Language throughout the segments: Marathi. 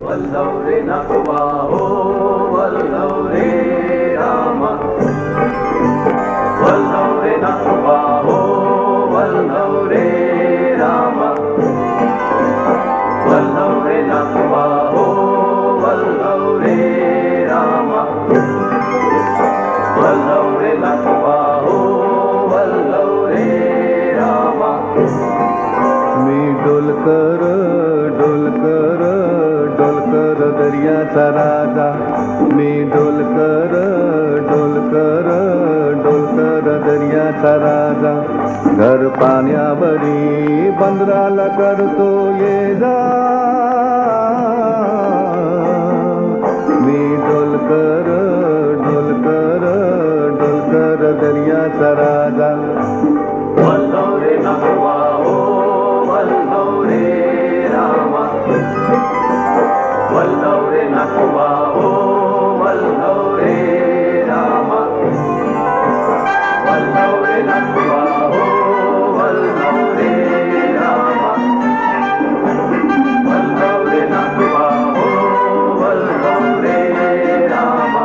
वल्लवरे नकुवा हो वल्लवरे रामा वल्लवरे नकुवा हो वल्लवरे रामा वल्लवरे नकुवा हो वल्लवरे रामा वल्लवरे नकुवा हो वल्लवरे रामा मी डोलकर डोलकर डोलकर दर्याचा राजा मी डोलकर डोलकर डोलकर दर्याचा राजा घर पाण्यावरी बंदराला करतो ये जा मी डोलकर डोलकर डोलकर दर्याचा राजा वल्लवरे नकुवा हो वल्लवरे रामा वल्लवरे नकुवा हो वल्लवरे रामा वल्लवरे नकुवा हो वल्लवरे रामा वल्लवरे नकुवा हो वल्लवरे रामा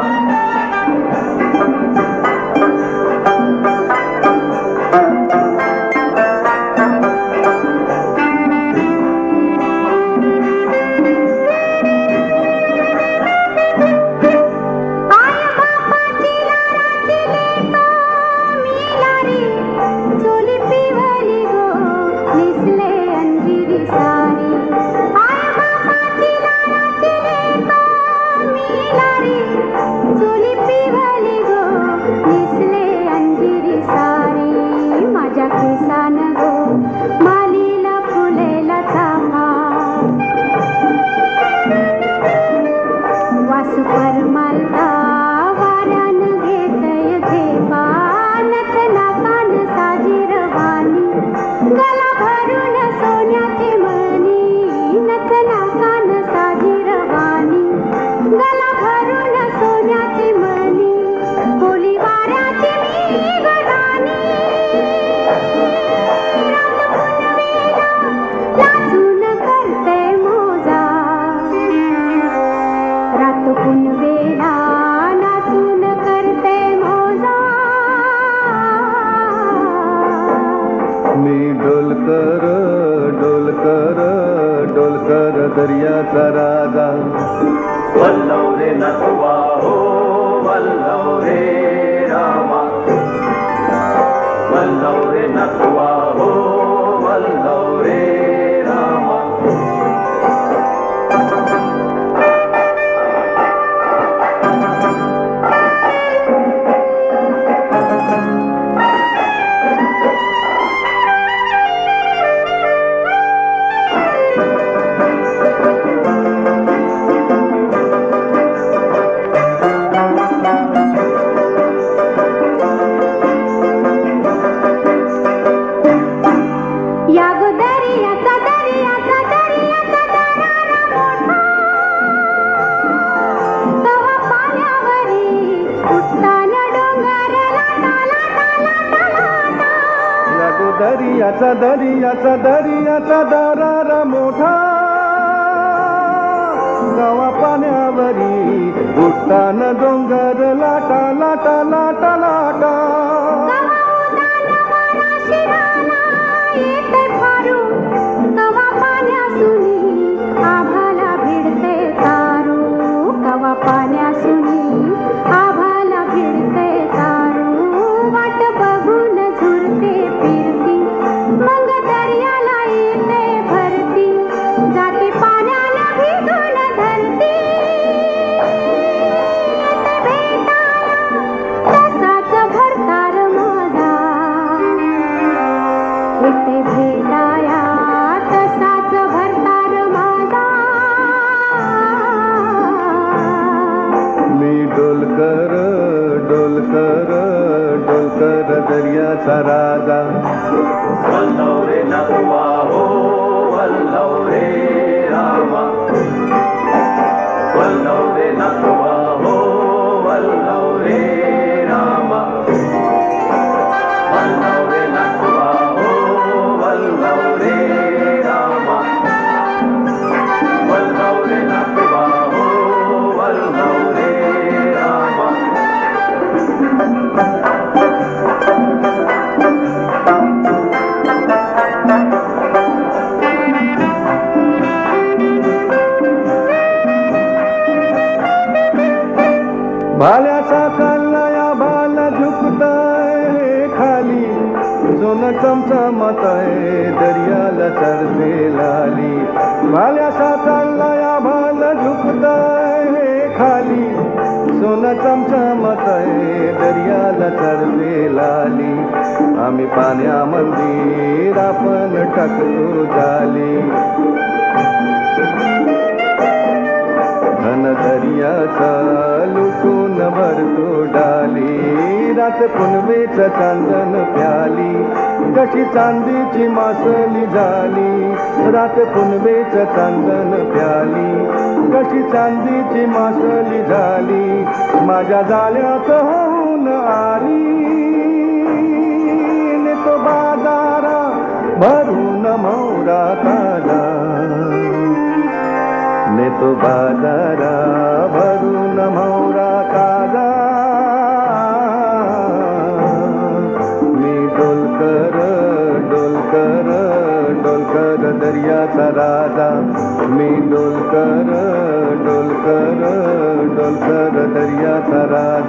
डोलकर डोलकर डोलकर दर्याचा राजा वल्लवरे नकुवा हो वल्लवरे रामा वल्लवरे नकुवा हो वल्लवरे रामा दर्याचा दर्याचा दरारा मोठा गावा पाण्यावरी उठताना डोंगर लाटा लाटा लाटा लाटा डोलकर डोलकर डोलकर दर्याचा राजा वल्लवरे नकुवा हो वल्लवरे रामा वल्लवरे नकुवा हो वल्लवरे रामा वल्लवरे नकुवा हो वल्लवरे रामा वल्लवरे नकुवा भाल्याचा कल्लाया भाला झुकताय खाली, सोनं चमचमताय दर्याला चढते लाली. भाल्याचा कल्लाया भाला झुकताय खाली, सोनं चमचमताय दर्याला चढते लाली. आम्ही पाण्यामध्ये आपण टाकतो जाली. घन दर्याचा लुटून भरतो डाली. रात पुनवेचं चांदण प्याली, जशी चांदीची मासली झाली. रात पुनवेचं चांदण प्याली, जशी चांदीची मासली झाली. माझ्या जाळ्यात होऊन आली, नेतो बाजारा भरून मोरा ताजा. नेतो बाजारा भरून मोरा ताजा. मी डोलकर डोलकर डोलकर दर्याचा राजा. मी डोलकर डोलकर डोलकर दर्याचा राजा.